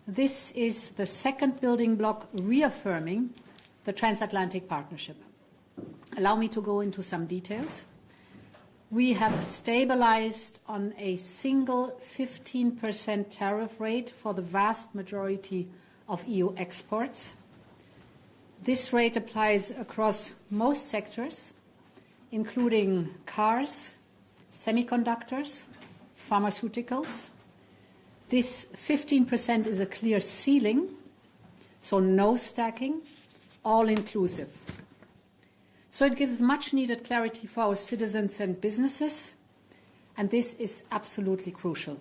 This is the second building block reaffirming the transatlantic partnership. Allow me to go into some details. We have stabilized on a single 15% tariff rate for the vast majority of EU exports. This rate applies across most sectors, including cars, semiconductors, pharmaceuticals. This 15% is a clear ceiling, so no stacking, all inclusive. So it gives much needed clarity for our citizens and businesses, and this is absolutely crucial.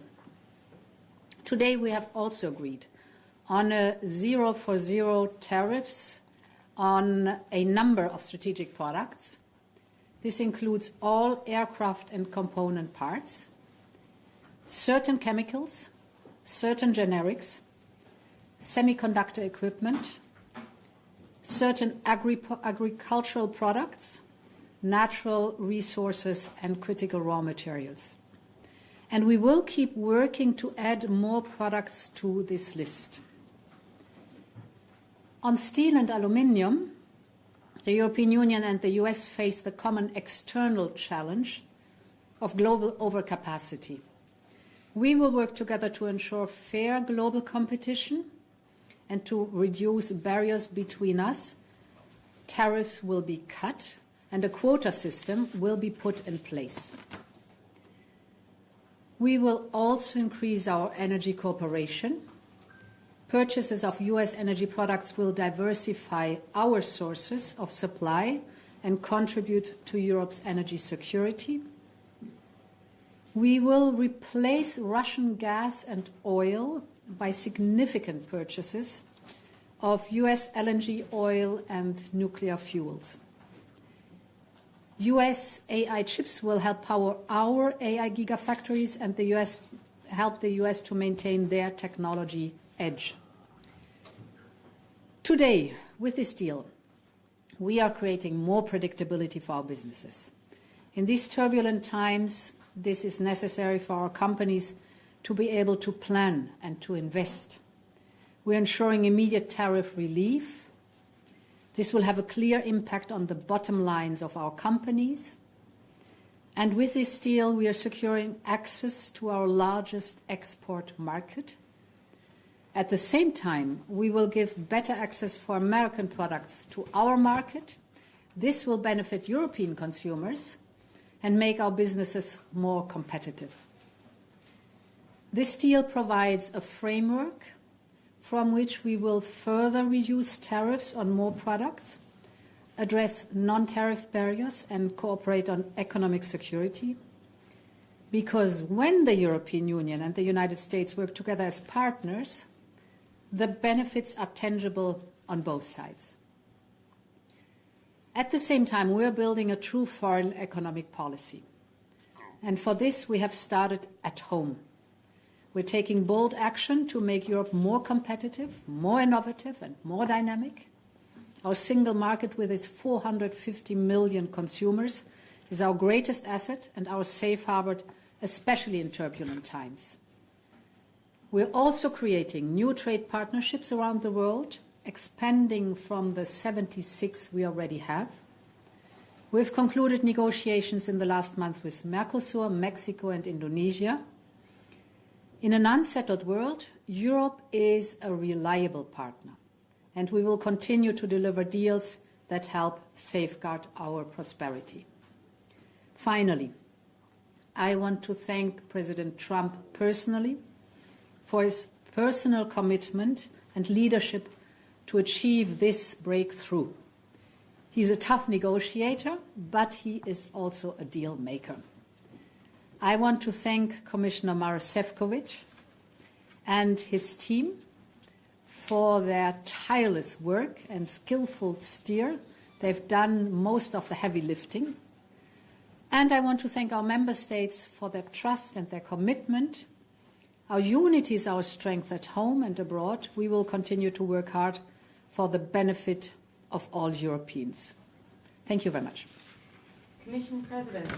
Today we have also agreed on a 0 for 0 tariffs on a number of strategic products. This includes all aircraft and component parts, certain chemicals, certain generics, semiconductor equipment, certain agricultural products, natural resources, and critical raw materials. And we will keep working to add more products to this list. On steel and aluminium, the European Union and the US face the common external challenge of global overcapacity. We will work together to ensure fair global competition and to reduce barriers between us. Tariffs will be cut and a quota system will be put in place. We will also increase our energy cooperation. Purchases of US energy products will diversify our sources of supply and contribute to Europe's energy security. We will replace Russian gas and oil by significant purchases of US LNG oil and nuclear fuels. US AI chips will help power our AI gigafactories and help the US to maintain their technology edge. Today, with this deal, we are creating more predictability for our businesses. In these turbulent times, this is necessary for our companies to be able to plan and to invest. We're ensuring immediate tariff relief. This will have a clear impact on the bottom lines of our companies. And with this deal, we are securing access to our largest export market. At the same time, we will give better access for American products to our market. This will benefit European consumers and make our businesses more competitive. This deal provides a framework from which we will further reduce tariffs on more products, address non-tariff barriers, and cooperate on economic security. Because when the European Union and the United States work together as partners, the benefits are tangible on both sides. At the same time, we are building a true foreign economic policy. And for this, we have started at home. We're taking bold action to make Europe more competitive, more innovative, and more dynamic. Our single market with its 450 million consumers is our greatest asset and our safe harbor, especially in turbulent times. We're also creating new trade partnerships around the world, expanding from the 76 we already have. We've concluded negotiations in the last month with Mercosur, Mexico, and Indonesia. In an unsettled world, Europe is a reliable partner, and we will continue to deliver deals that help safeguard our prosperity. Finally, I want to thank President Trump personally for his personal commitment and leadership to achieve this breakthrough. He's a tough negotiator, but he is also a deal maker. I want to thank Commissioner Maroš Šefčovič and his team for their tireless work and skillful steer. They've done most of the heavy lifting. And I want to thank our member states for their trust and their commitment. Our unity is our strength at home and abroad. We will continue to work hard for the benefit of all Europeans. Thank you very much. Commission President,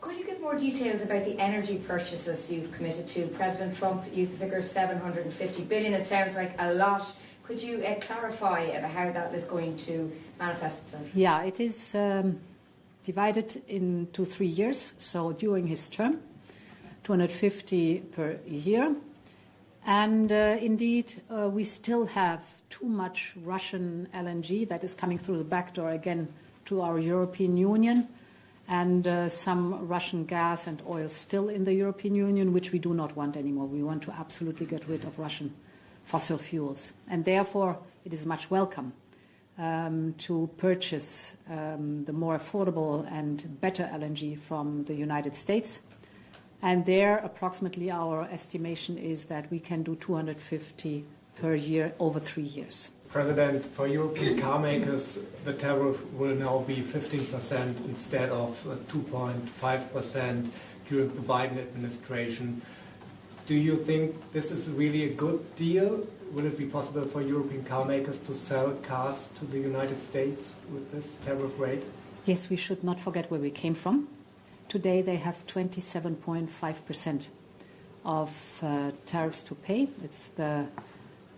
Could you give more details about the energy purchases you've committed to? President Trump used the figure $750 billion. It sounds like a lot. Could you clarify about how that is going to manifest itself? Yeah, it is divided into 3 years. So during his term, 250 per year. And indeed, we still have too much Russian LNG that is coming through the back door again to our European Union, and some Russian gas and oil still in the European Union, which we do not want anymore. We want to absolutely get rid of Russian fossil fuels. And therefore, it is much welcome to purchase the more affordable and better LNG from the United States. And there, approximately, our estimation is that we can do 250 per year over 3 years. President, for European car makers, the tariff will now be 15% instead of 2.5% during the Biden administration. Do you think this is really a good deal? Will it be possible for European car makers to sell cars to the United States with this tariff rate? Yes, we should not forget where we came from. Today they have 27.5% of tariffs to pay. It's the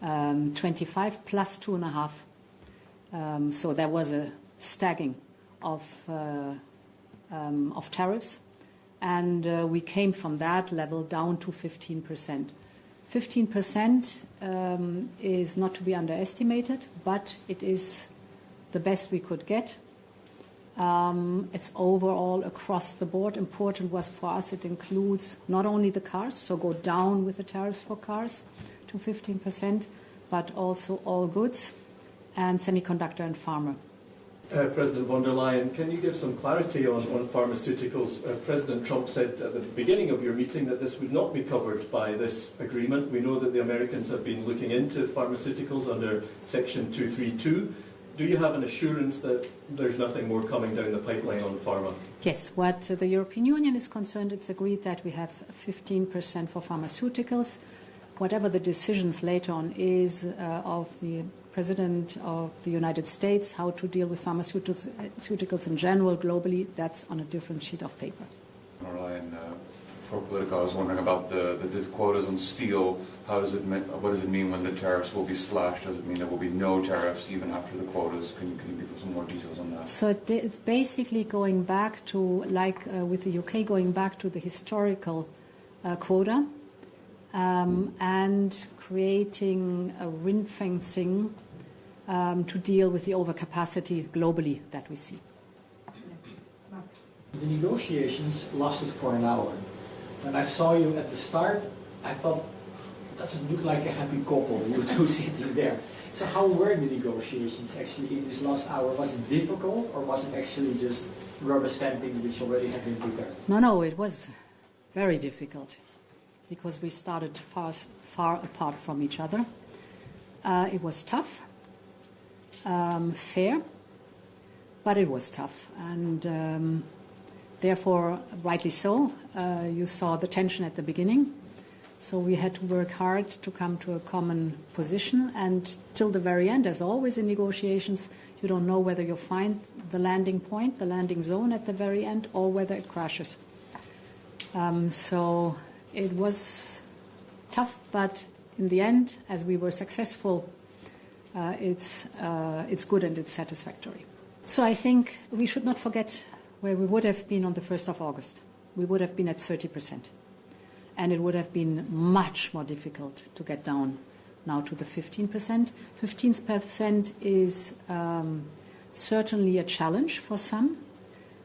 25 plus 2.5. So there was a staggering of tariffs, and we came from that level down to 15%. 15% is not to be underestimated, but it is the best we could get. It's overall across the board. Important was for us, it includes not only the cars, so go down with the tariffs for cars to 15%, but also all goods and semiconductor and pharma. President von der Leyen, can you give some clarity on pharmaceuticals? President Trump said at the beginning of your meeting that this would not be covered by this agreement. We know that the Americans have been looking into pharmaceuticals under Section 232. Do you have an assurance that there's nothing more coming down the pipeline on pharma? Yes, what the European Union is concerned, it's agreed that we have 15% for pharmaceuticals. Whatever the decisions later on is of the President of the United States, how to deal with pharmaceuticals in general, globally, that's on a different sheet of paper. For Politico, I was wondering about the quotas on steel. What does it mean when the tariffs will be slashed? Does it mean there will be no tariffs even after the quotas? Can you give us some more details on that? So it's basically going back to, like with the UK, going back to the historical quota and creating a ring fencing to deal with the overcapacity globally that we see. The negotiations lasted for an hour. When I saw you at the start, I thought, doesn't look like a happy couple, you two sitting there. So how were the negotiations actually in this last hour? Was it difficult, or was it actually just rubber stamping which already had been prepared? No, it was very difficult because we started far apart from each other. It was tough, fair, but it was tough. And therefore, rightly so, you saw the tension at the beginning. So we had to work hard to come to a common position. And till the very end, as always in negotiations, you don't know whether you'll find the landing point, the landing zone at the very end, or whether it crashes. So it was tough, but in the end, as we were successful, it's good and it's satisfactory. So I think we should not forget where we would have been on the 1st of August. We would have been at 30%. And it would have been much more difficult to get down now to the 15%. 15% is certainly a challenge for some,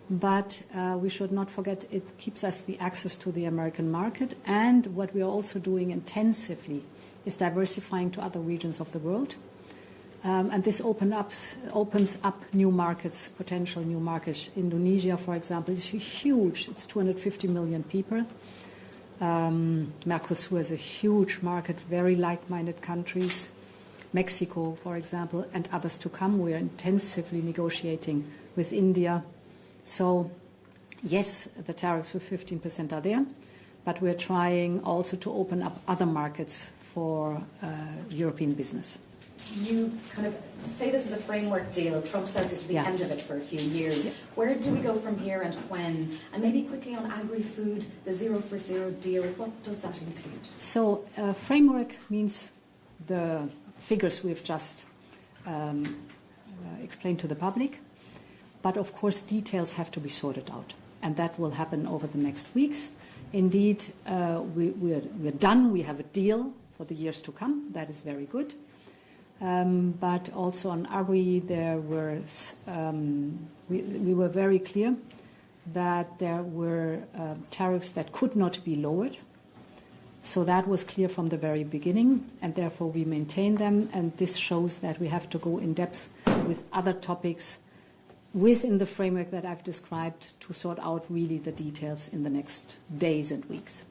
but we should not forget it keeps us the access to the American market. And what we are also doing intensively is diversifying to other regions of the world. And this opens up new markets, potential new markets. Indonesia, for example, is huge. It's 250 million people. Mercosur is a huge market, very like-minded countries. Mexico, for example, and others to come. We are intensively negotiating with India. So, yes, the tariffs with 15% are there, but we're trying also to open up other markets for European business. you kind of say this is a framework deal. Trump says this is the end of it for a few years. Where do we go from here and when? And maybe quickly on agri-food, the 0 for 0 deal, what does that include? So framework means the figures we've just explained to the public. But of course, details have to be sorted out. And that will happen over the next weeks. Indeed, we're done. We have a deal for the years to come. That is very good. But also on agri, there were we were very clear that there were tariffs that could not be lowered. So that was clear from the very beginning, and therefore we maintain them. And this shows that we have to go in depth with other topics within the framework that I've described to sort out really the details in the next days and weeks.